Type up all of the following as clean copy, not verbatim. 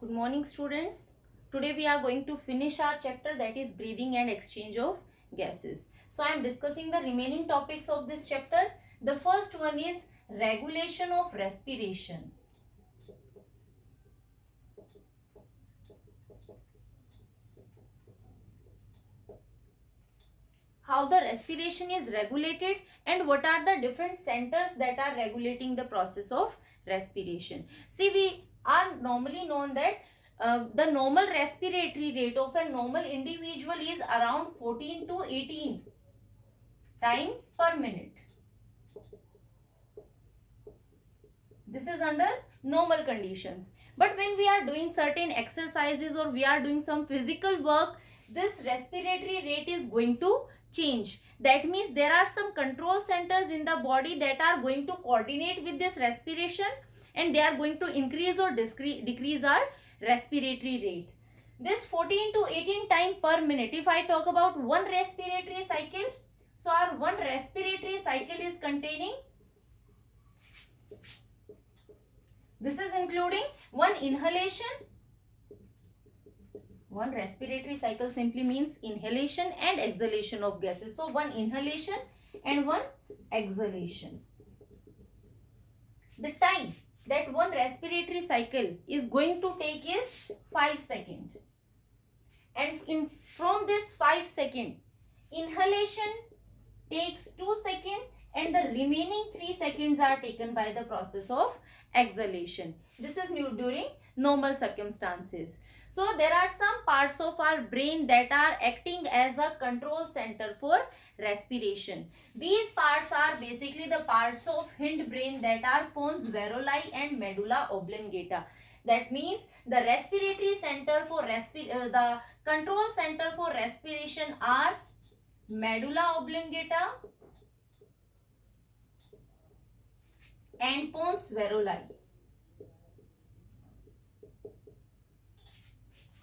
Good morning, students. Today we are going to finish our chapter, that is breathing and exchange of gases. So I am discussing the remaining topics of this chapter. The first one is regulation of respiration. How the respiration is regulated and what are the different centers that are regulating the process of respiration. See, we are normally known that the normal respiratory rate of a normal individual is around 14 to 18 times per minute. This is under normal conditions. But when we are doing certain exercises or we are doing some physical work, this respiratory rate is going to change. That means there are some control centers in the body that are going to coordinate with this respiration and they are going to increase or decrease our respiratory rate. This 14 to 18 times per minute, if I talk about one respiratory cycle, so our one respiratory cycle is containing, this is including one inhalation. One respiratory cycle simply means inhalation and exhalation of gases. So one inhalation and one exhalation. The time that one respiratory cycle is going to take is 5 seconds. And from this 5 seconds, inhalation takes 2 seconds and the remaining 3 seconds are taken by the process of exhalation. This is new during normal circumstances. So there are some parts of our brain that are acting as a control center for respiration. These parts are basically the parts of hindbrain that are pons varolai and medulla oblongata. That means the respiratory center for the control center for respiration are medulla oblongata and pons varolai.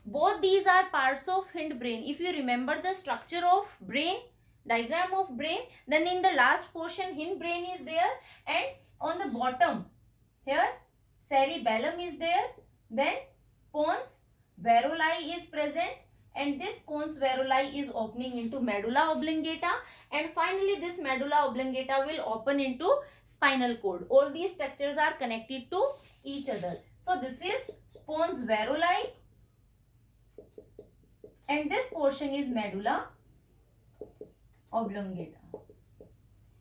Both these are parts of hindbrain. If you remember the structure of brain, diagram of brain, then in the last portion hindbrain is there and on the bottom here cerebellum is there, then pons varolai is present and this pons varolai is opening into medulla oblongata and finally this medulla oblongata will open into spinal cord. All these structures are connected to each other. So this is pons varolai and this portion is medulla oblongata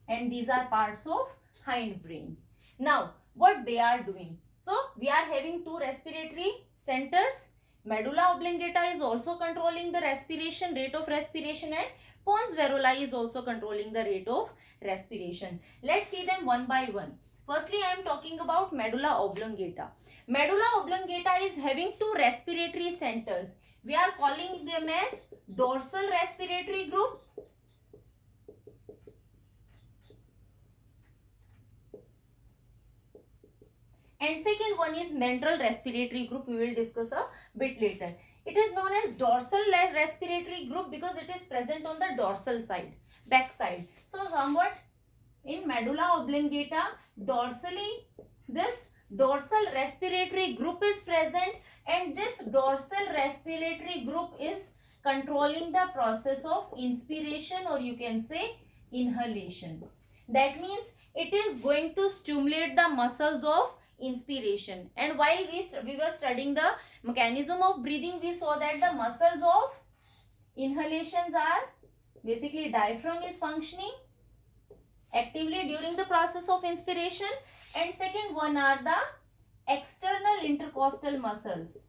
and these are parts of hindbrain. Now what they are doing? So we are having two respiratory centers. Medulla oblongata is also controlling the respiration, rate of respiration, and pons varolai is also controlling the rate of respiration. Let's see them one by one. Firstly, I am talking about medulla oblongata. Medulla oblongata is having two respiratory centers. We are calling them as dorsal respiratory group and second one is ventral respiratory group. We will discuss a bit later. It is known as dorsal respiratory group because it is present on the dorsal side, back side. So somewhat in medulla oblongata, dorsally this dorsal respiratory group is present and this dorsal respiratory group is controlling the process of inspiration or you can say inhalation. That means it is going to stimulate the muscles of inspiration. And while we were studying the mechanism of breathing, we saw that the muscles of inhalations are basically diaphragm is functioning actively during the process of inspiration and second one are the external intercostal muscles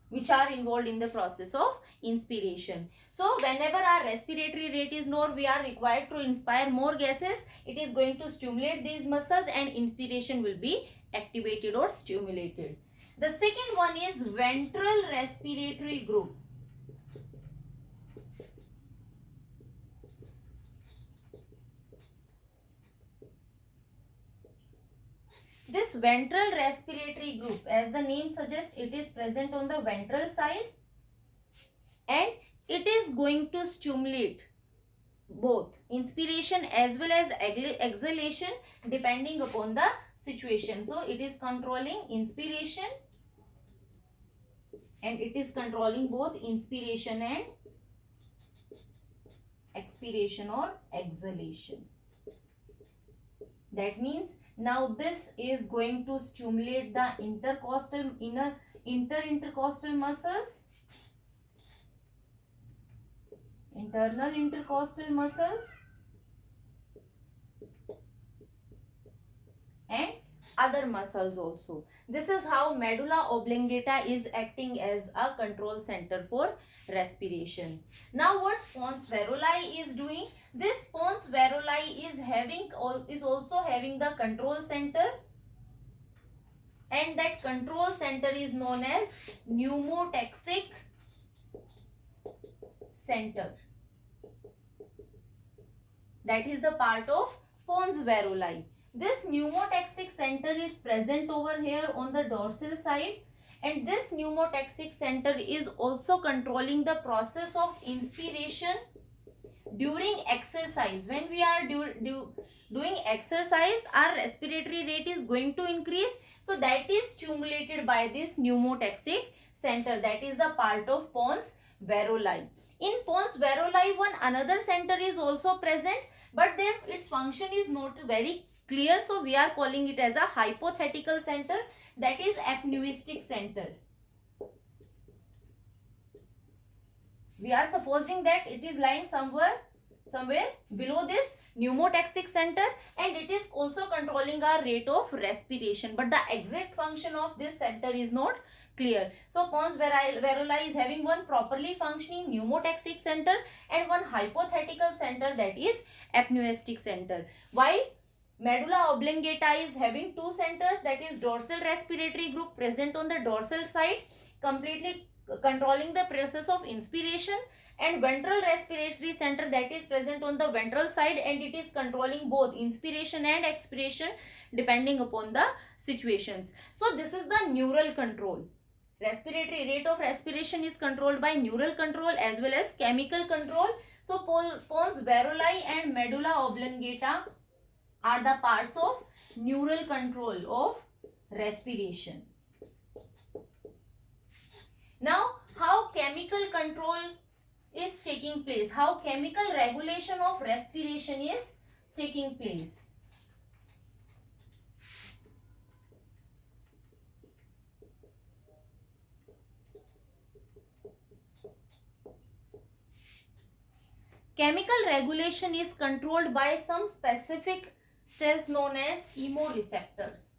which are involved in the process of inspiration. So whenever our respiratory rate is low, we are required to inspire more gases. It is going to stimulate these muscles and inspiration will be activated or stimulated. The second one is ventral respiratory group. This ventral respiratory group, as the name suggests, it is present on the ventral side and it is going to stimulate both inspiration as well as exhalation depending upon the situation. So it is controlling inspiration and it is controlling both inspiration and expiration or exhalation. That means now this is going to stimulate the intercostal muscles, internal intercostal muscles, and other muscles also. This is how medulla oblongata is acting as a control center for respiration. Now what pons varolai is doing? This pons varolai is also having the control center, and that control center is known as pneumotaxic center. That is the part of pons varolai. This pneumotaxic center is present over here on the dorsal side, and this pneumotaxic center is also controlling the process of inspiration during exercise. When we are doing exercise, our respiratory rate is going to increase, so that is stimulated by this pneumotaxic center. That is the part of pons varolai. In pons varolai, one another center is also present, but its function is not very clear, so we are calling it as a hypothetical center, that is apneustic center. We are supposing that it is lying somewhere below this pneumotaxic center, and it is also controlling our rate of respiration, but the exact function of this center is not clear. So pons varolai is having one properly functioning pneumotaxic center and one hypothetical center, that is apneustic center, while medulla oblongata is having two centers, that is dorsal respiratory group present on the dorsal side, completely controlling the process of inspiration, and ventral respiratory center that is present on the ventral side, and it is controlling both inspiration and expiration depending upon the situations. So this is the neural control. Respiratory rate of respiration is controlled by neural control as well as chemical control. So pons varolai and medulla oblongata are the parts of neural control of respiration. Now, how chemical control is taking place? How chemical regulation of respiration is taking place? Chemical regulation is controlled by some specific cells known as chemoreceptors.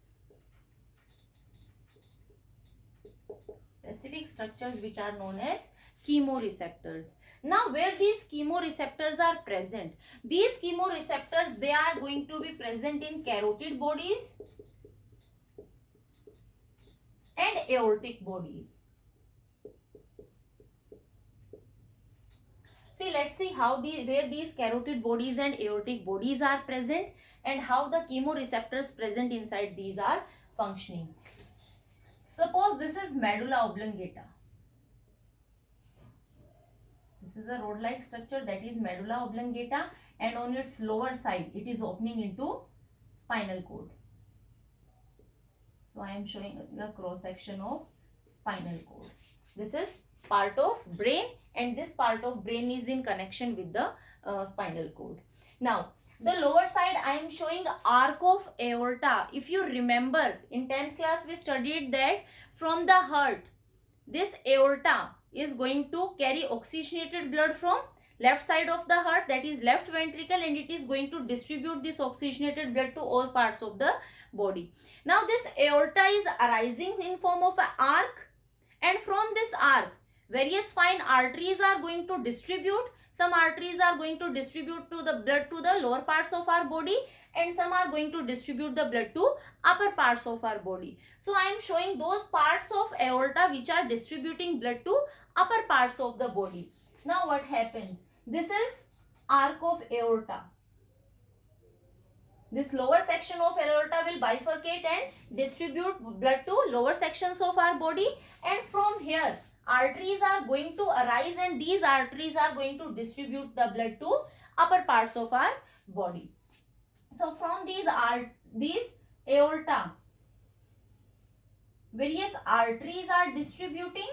Specific structures which are known as chemoreceptors. Now where these chemoreceptors are present? These chemoreceptors, they are going to be present in carotid bodies and aortic bodies. See, let's see how where these carotid bodies and aortic bodies are present and how the chemoreceptors present inside these are functioning. Suppose this is medulla oblongata. This is a rod-like structure, that is medulla oblongata, and on its lower side it is opening into spinal cord. So I am showing the cross section of spinal cord. This is part of brain, and this part of brain is in connection with the spinal cord. Now the lower side I am showing arc of aorta. If you remember, in 10th class we studied that from the heart, this aorta is going to carry oxygenated blood from left side of the heart, that is left ventricle, and it is going to distribute this oxygenated blood to all parts of the body. Now this aorta is arising in form of an arc, and from this arc various fine arteries are going to distribute. Some arteries are going to distribute to the blood to the lower parts of our body, and some are going to distribute the blood to upper parts of our body. So I am showing those parts of aorta which are distributing blood to upper parts of the body. Now what happens? This is arc of aorta. This lower section of aorta will bifurcate and distribute blood to lower sections of our body, and from here arteries are going to arise, and these arteries are going to distribute the blood to upper parts of our body. So from these aorta, various arteries are distributing.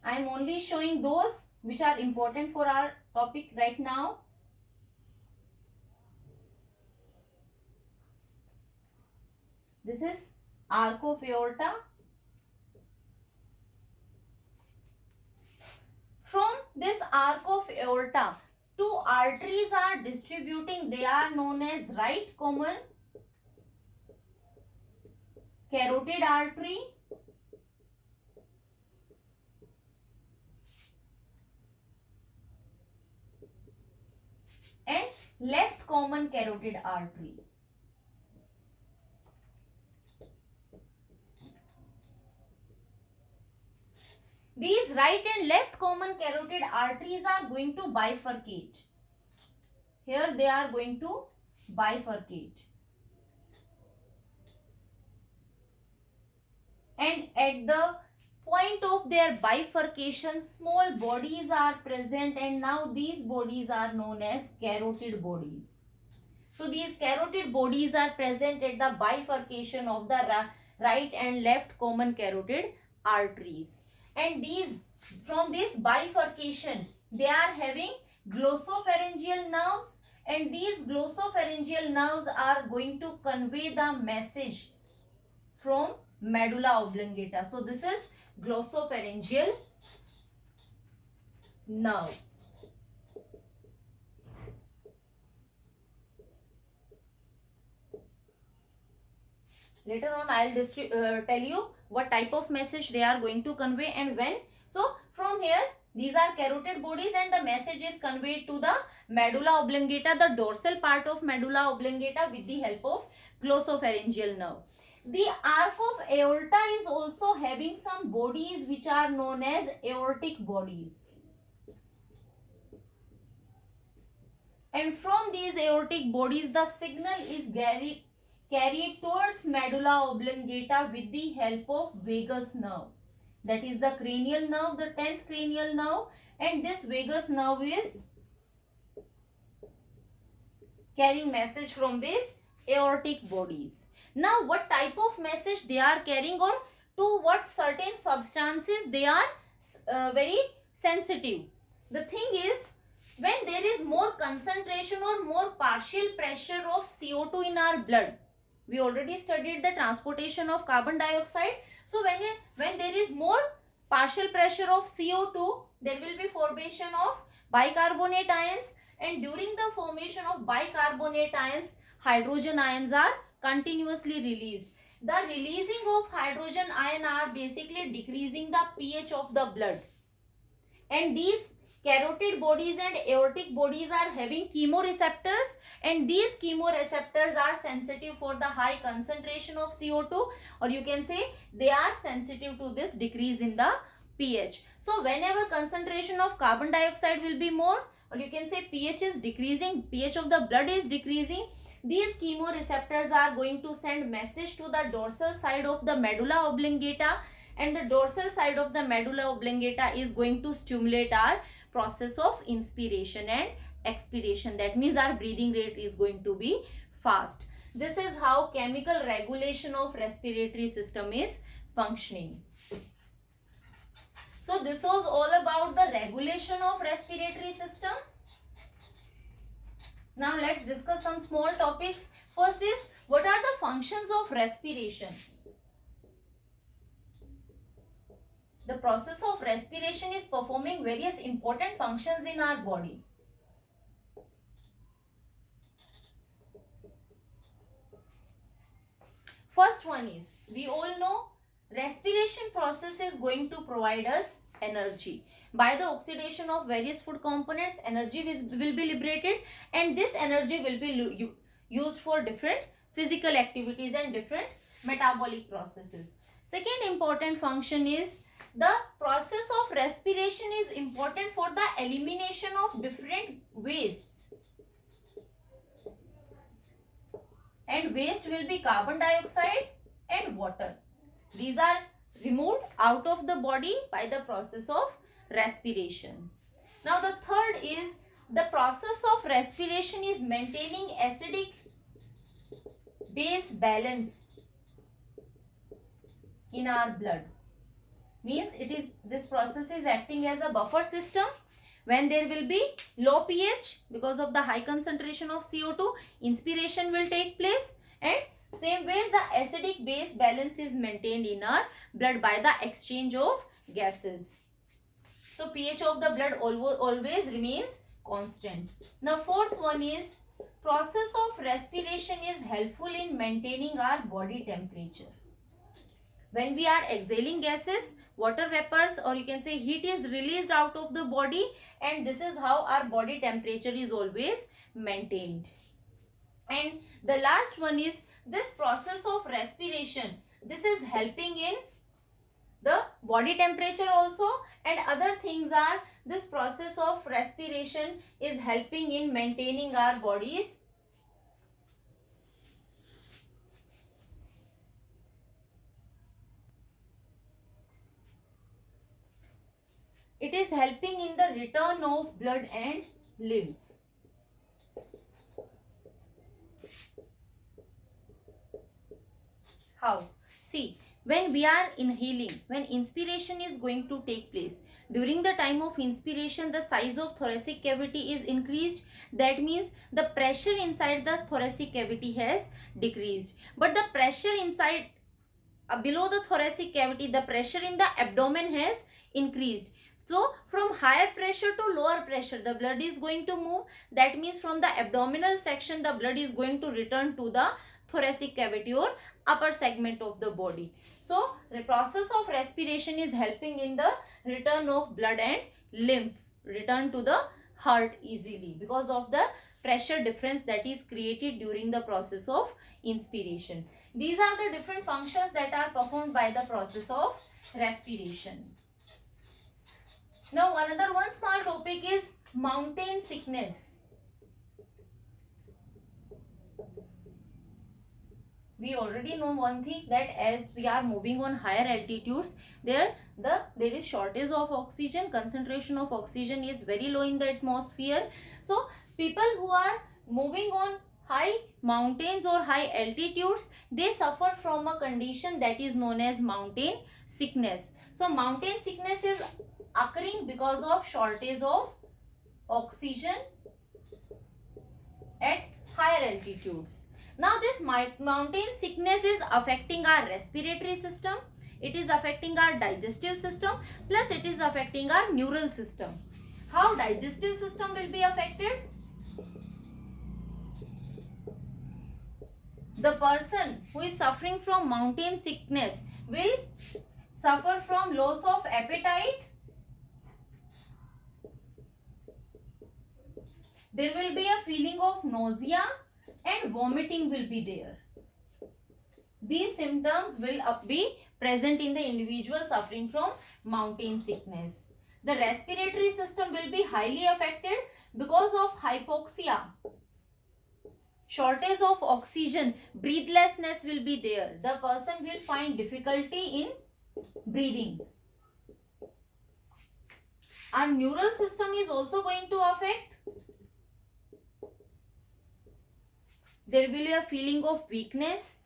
I am only showing those which are important for our topic right now. This is arc of aorta. From this arc of aorta, two arteries are distributing. They are known as right common carotid artery and left common carotid artery. These right and left common carotid arteries are going to bifurcate. Here they are going to bifurcate. And at the point of their bifurcation, small bodies are present, and now these bodies are known as carotid bodies. So these carotid bodies are present at the bifurcation of the right and left common carotid arteries. And these, from this bifurcation, they are having glossopharyngeal nerves, and these glossopharyngeal nerves are going to convey the message from medulla oblongata. So this is glossopharyngeal nerve. Later on I will tell you what type of message they are going to convey and when. So from here, these are carotid bodies and the message is conveyed to the medulla oblongata, the dorsal part of medulla oblongata, with the help of glossopharyngeal nerve. The arc of aorta is also having some bodies which are known as aortic bodies. And from these aortic bodies, the signal is carried towards medulla oblongata with the help of vagus nerve. That is the cranial nerve, the 10th cranial nerve, and this vagus nerve is carrying message from these aortic bodies. Now, what type of message they are carrying, or to what certain substances they are very sensitive? The thing is, when there is more concentration or more partial pressure of CO2 in our blood, we already studied the transportation of carbon dioxide. So when there is more partial pressure of CO2, there will be formation of bicarbonate ions, and during the formation of bicarbonate ions, hydrogen ions are continuously released. The releasing of hydrogen ion are basically decreasing the pH of the blood, and these carotid bodies and aortic bodies are having chemoreceptors, and these chemoreceptors are sensitive for the high concentration of CO2, or you can say they are sensitive to this decrease in the pH. So whenever concentration of carbon dioxide will be more, or you can say pH is decreasing, pH of the blood is decreasing, these chemoreceptors are going to send message to the dorsal side of the medulla oblongata, and the dorsal side of the medulla oblongata is going to stimulate our process of inspiration and expiration. That means our breathing rate is going to be fast. This is how chemical regulation of respiratory system is functioning. So this was all about the regulation of respiratory system. Now let's discuss some small topics. First is, what are the functions of respiration? The process of respiration is performing various important functions in our body. First one is, we all know respiration process is going to provide us energy. By the oxidation of various food components, energy will be liberated, and this energy will be used for different physical activities and different metabolic processes. Second important function is, the process of respiration is important for the elimination of different wastes, and waste will be carbon dioxide and water. These are removed out of the body by the process of respiration. Now the third is the process of respiration is maintaining acidic base balance in our blood. Means this process is acting as a buffer system. When there will be low pH because of the high concentration of CO2, inspiration will take place, and same ways the acidic base balance is maintained in our blood by the exchange of gases. So pH of the blood always remains constant. Now fourth one is process of respiration is helpful in maintaining our body temperature. When we are exhaling gases, water vapors or you can say heat is released out of the body, and this is how our body temperature is always maintained. And the last one is this process of respiration. This is helping in the body temperature also, and other things are this process of respiration is helping in maintaining our bodies it is helping in the return of blood and lymph. How? See, when we are inhaling, when inspiration is going to take place, during the time of inspiration, the size of thoracic cavity is increased. That means the pressure inside the thoracic cavity has decreased. But the pressure inside, below the thoracic cavity, the pressure in the abdomen has increased. So, from higher pressure to lower pressure, the blood is going to move. That means from the abdominal section, the blood is going to return to the thoracic cavity or upper segment of the body. So the process of respiration is helping in the return of blood and lymph, return to the heart easily because of the pressure difference that is created during the process of inspiration. These are the different functions that are performed by the process of respiration. Now another one small topic is mountain sickness. We already know one thing, that as we are moving on higher altitudes, there is shortage of oxygen, concentration of oxygen is very low in the atmosphere. So people who are moving on high mountains or high altitudes, they suffer from a condition that is known as mountain sickness. So mountain sickness is occurring because of shortage of oxygen at higher altitudes. Now this mountain sickness is affecting our respiratory system, it is affecting our digestive system, plus it is affecting our neural system. How digestive system will be affected? The person who is suffering from mountain sickness will suffer from loss of appetite. There will be a feeling of nausea and vomiting will be there. These symptoms will be present in the individual suffering from mountain sickness. The respiratory system will be highly affected because of hypoxia. Shortage of oxygen, breathlessness will be there. The person will find difficulty in breathing. Our neural system is also going to affect. There will be a feeling of weakness,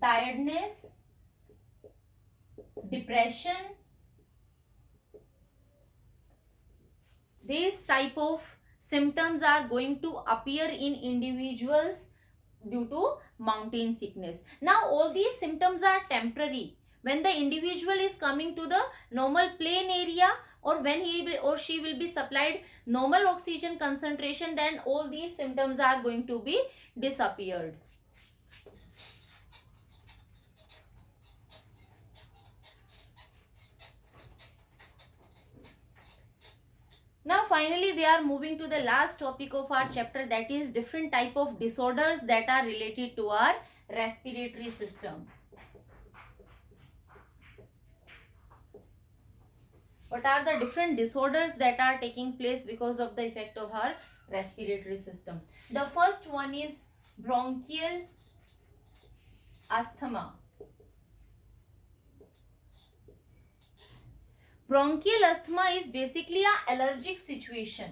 tiredness, depression. These type of symptoms are going to appear in individuals due to mountain sickness. Now all these symptoms are temporary. When the individual is coming to the normal plain area, or when he will or she will be supplied normal oxygen concentration, then all these symptoms are going to be disappeared. Now finally we are moving to the last topic of our chapter, that is different type of disorders that are related to our respiratory system. What are the different disorders that are taking place because of the effect of our respiratory system? The first one is bronchial asthma. Bronchial asthma is basically an allergic situation.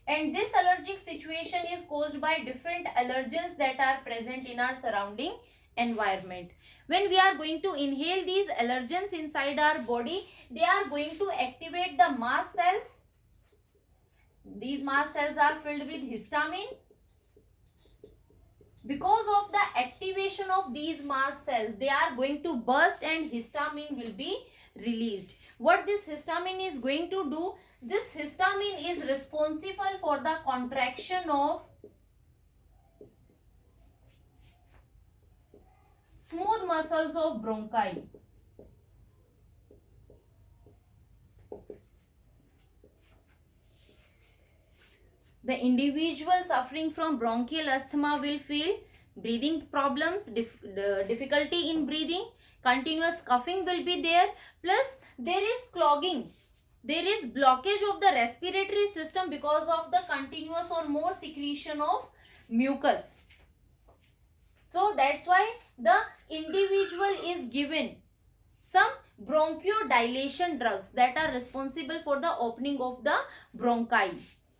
And this allergic situation is caused by different allergens that are present in our surrounding environment. When we are going to inhale these allergens inside our body, they are going to activate the mast cells. These mast cells are filled with histamine. Because of the activation of these mast cells, they are going to burst and histamine will be released. What this histamine is going to do? This histamine is responsible for the contraction of smooth muscles of bronchi. The individual suffering from bronchial asthma will feel breathing problems, difficulty in breathing, continuous coughing will be there, plus there is clogging. There is blockage of the respiratory system because of the continuous or more secretion of mucus. So that's why the individual is given some bronchodilation drugs that are responsible for the opening of the bronchi.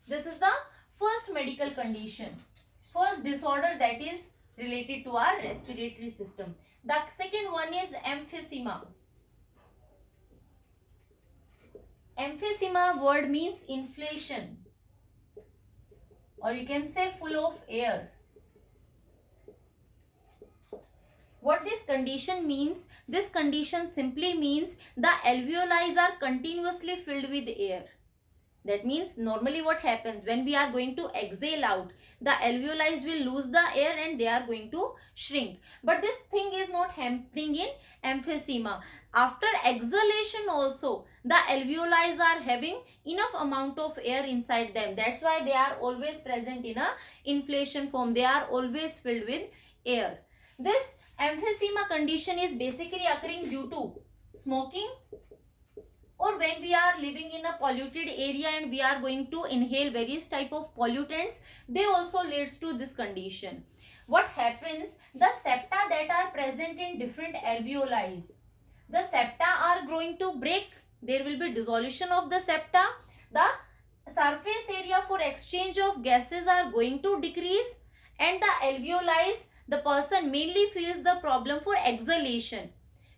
This is the first medical condition, first disorder that is related to our respiratory system. The second one is emphysema. Emphysema word means inflation, or you can say full of air. What this condition means? This condition simply means the alveoli are continuously filled with air. That means normally what happens when we are going to exhale out, the alveoli will lose the air and they are going to shrink. But this thing is not happening in emphysema. After exhalation also, the alveoli are having enough amount of air inside them. That's why they are always present in a inflation form. They are always filled with air. This emphysema condition is basically occurring due to smoking, or when we are living in a polluted area and we are going to inhale various type of pollutants, they also leads to this condition. What happens? The septa that are present in different alveoli, the septa are going to break. There will be dissolution of the septa. The surface area for exchange of gases are going to decrease, and the alveoli, the person mainly feels the problem for exhalation.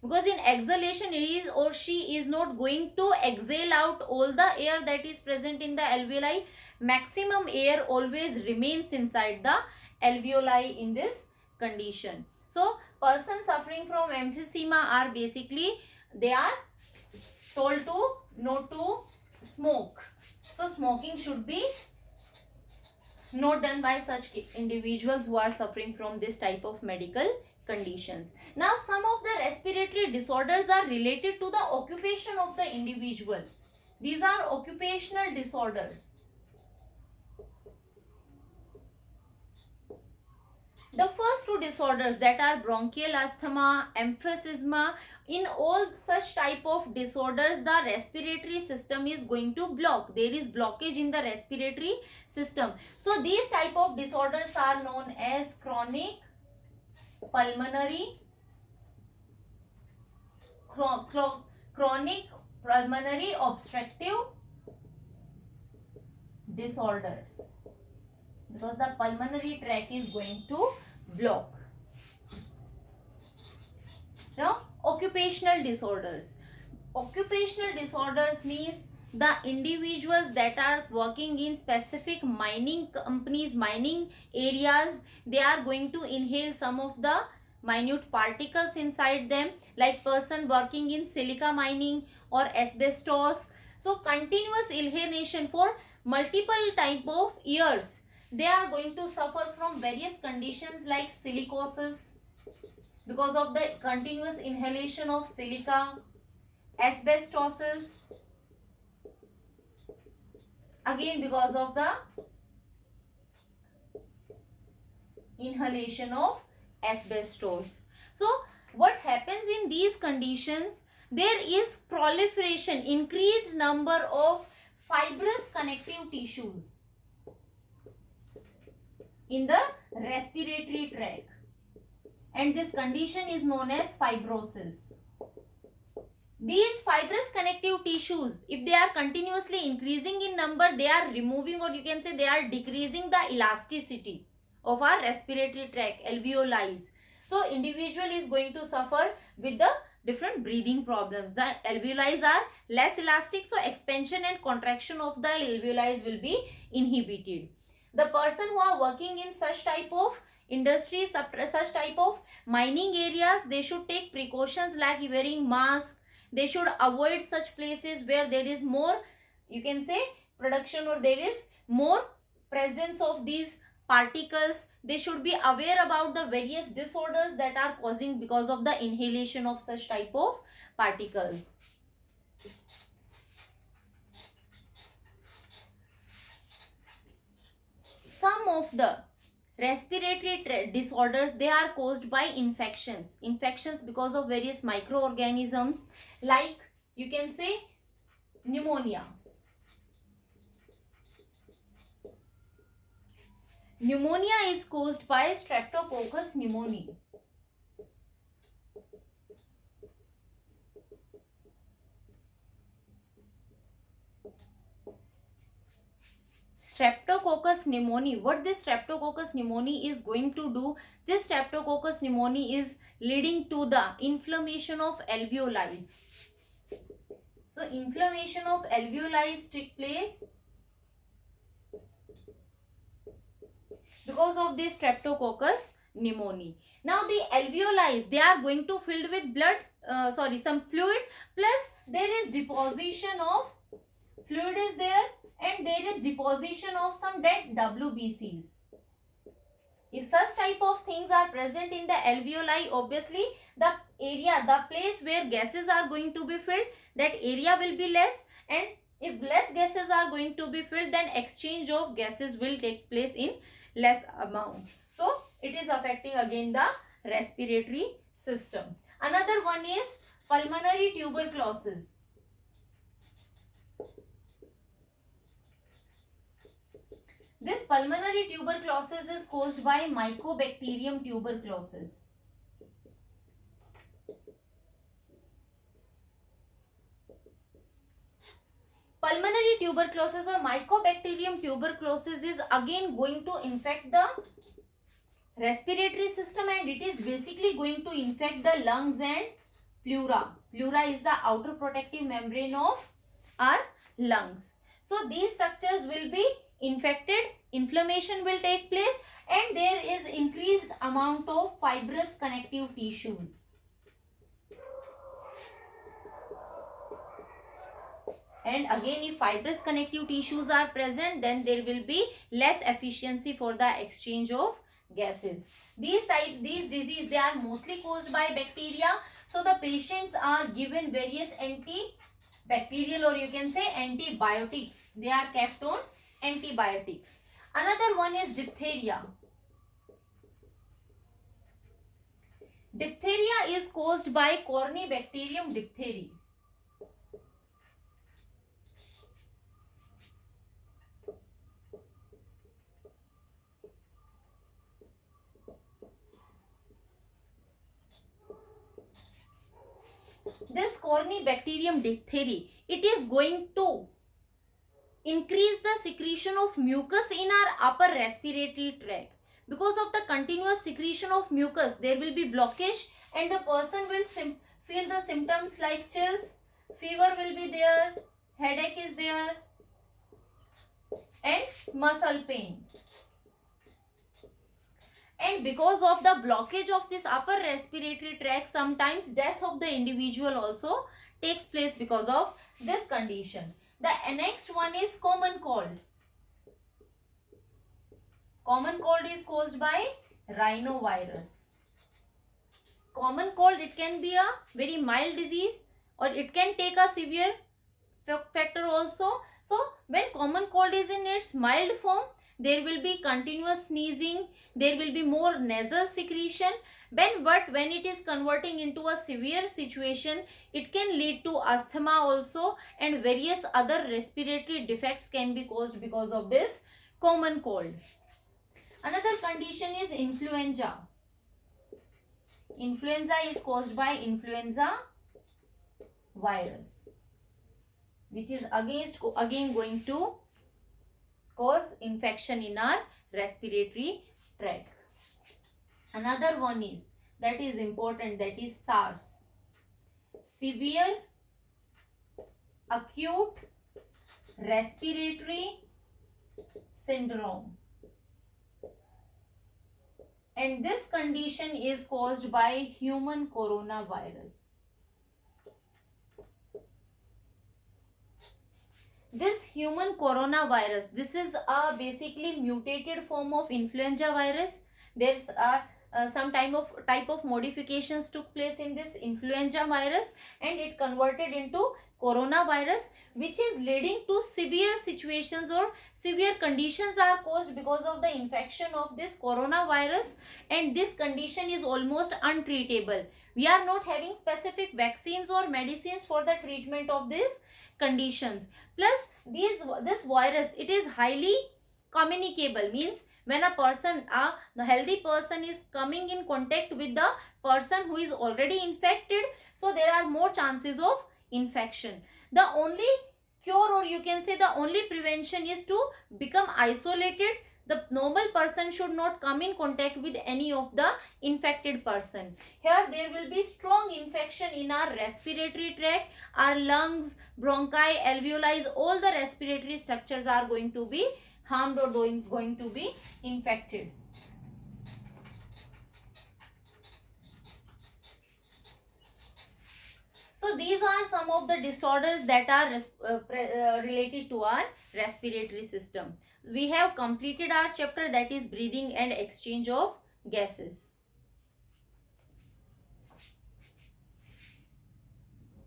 Because in exhalation, he is or she is not going to exhale out all the air that is present in the alveoli. Maximum air always remains inside the alveoli in this condition. So, persons suffering from emphysema are basically, they are told to not to smoke. So, smoking should be not done by such individuals who are suffering from this type of medical conditions. Now, some of the respiratory disorders are related to the occupation of the individual. These are occupational disorders. The first two disorders, that are bronchial asthma, emphysema, in all such type of disorders, the respiratory system is going to block. There is blockage in the respiratory system. So, these type of disorders are known as chronic pulmonary obstructive disorders, because the pulmonary tract is going to block. Now, occupational disorders. Occupational disorders means the individuals that are working in specific mining companies, mining areas, they are going to inhale some of the minute particles inside them, like person working in silica mining or asbestos. So, continuous inhalation for multiple type of years, they are going to suffer from various conditions like silicosis, because of the continuous inhalation of silica, asbestosis, again because of the inhalation of asbestos. So, what happens in these conditions? There is proliferation, increased number of fibrous connective tissues in the respiratory tract. and this condition is known as fibrosis. These fibrous connective tissues, if they are continuously increasing in number, they are removing, or you can say they are decreasing the elasticity of our respiratory tract, alveoli. So individual is going to suffer with the different breathing problems. The alveoli are less elastic, so expansion and contraction of the alveoli will be inhibited. The person who are working in such type of industries, such type of mining areas, they should take precautions like wearing mask. They should avoid such places where there is more, you can say, production, or there is more presence of these particles. They should be aware about the various disorders that are causing because of the inhalation of such type of particles. Some of the respiratory disorders, they are caused by infections because of various microorganisms, like you can say pneumonia. Pneumonia is caused by Streptococcus pneumoniae. Streptococcus pneumoniae, what this Streptococcus pneumoniae is going to do, this Streptococcus pneumoniae is leading to the inflammation of alveoli. So inflammation of alveoli took place because of this Streptococcus pneumoniae. Now the alveoli, they are going to filled with blood, some fluid, plus there is deposition of fluid is there, and there is deposition of some dead WBCs. If such type of things are present in the alveoli, obviously the area, the place where gases are going to be filled, that area will be less, and if less gases are going to be filled, then exchange of gases will take place in less amount. So it is affecting again the respiratory system. Another one is pulmonary tuberculosis. This pulmonary tuberculosis is caused by Mycobacterium tuberculosis. Pulmonary tuberculosis or Mycobacterium tuberculosis is again going to infect the respiratory system, and it is basically going to infect the lungs and pleura. Pleura is the outer protective membrane of our lungs. So these structures will be infected, inflammation will take place, and there is increased amount of fibrous connective tissues. And again, if fibrous connective tissues are present, then there will be less efficiency for the exchange of gases. These diseases, they are mostly caused by bacteria. So the patients are given various antibacterial, or you can say antibiotics. They are kept on antibiotics. Another one is diphtheria. Diphtheria is caused by Corynebacterium diphtheriae. This Corynebacterium diphtheriae, it is going to increase the secretion of mucus in our upper respiratory tract. Because of the continuous secretion of mucus, there will be blockage, and the person will feel the symptoms like chills, fever will be there, headache is there, and muscle pain. And because of the blockage of this upper respiratory tract, sometimes death of the individual also takes place because of this condition. The next one is common cold. Common cold is caused by rhinovirus. Common cold, it can be a very mild disease, or it can take a severe factor also. So when common cold is in its mild form, there will be continuous sneezing, there will be more nasal secretion, but when it is converting into a severe situation, it can lead to asthma also, and various other respiratory defects can be caused because of this common cold. Another condition is influenza. Influenza is caused by influenza virus, which is again going to cause infection in our respiratory tract. Another one is that is important, that is SARS, severe acute respiratory syndrome, and this condition is caused by human coronavirus. This human coronavirus, this is a basically mutated form of influenza virus. There's some type of modifications took place in this influenza virus, and it converted into coronavirus, which is leading to severe situations or severe conditions are caused because of the infection of this coronavirus, and this condition is almost untreatable. We are not having specific vaccines or medicines for the treatment of these conditions. Plus this virus, it is highly communicable, means when a person, the healthy person is coming in contact with the person who is already infected, so there are more chances of infection. The only cure, or you can say the only prevention, is to become isolated. The normal person should not come in contact with any of the infected person. Here there will be strong infection in our respiratory tract, our lungs, bronchi, alveoli, all the respiratory structures are going to be harmed or going to be infected. So these are some of the disorders that are related to our respiratory system. We have completed our chapter, that is breathing and exchange of gases.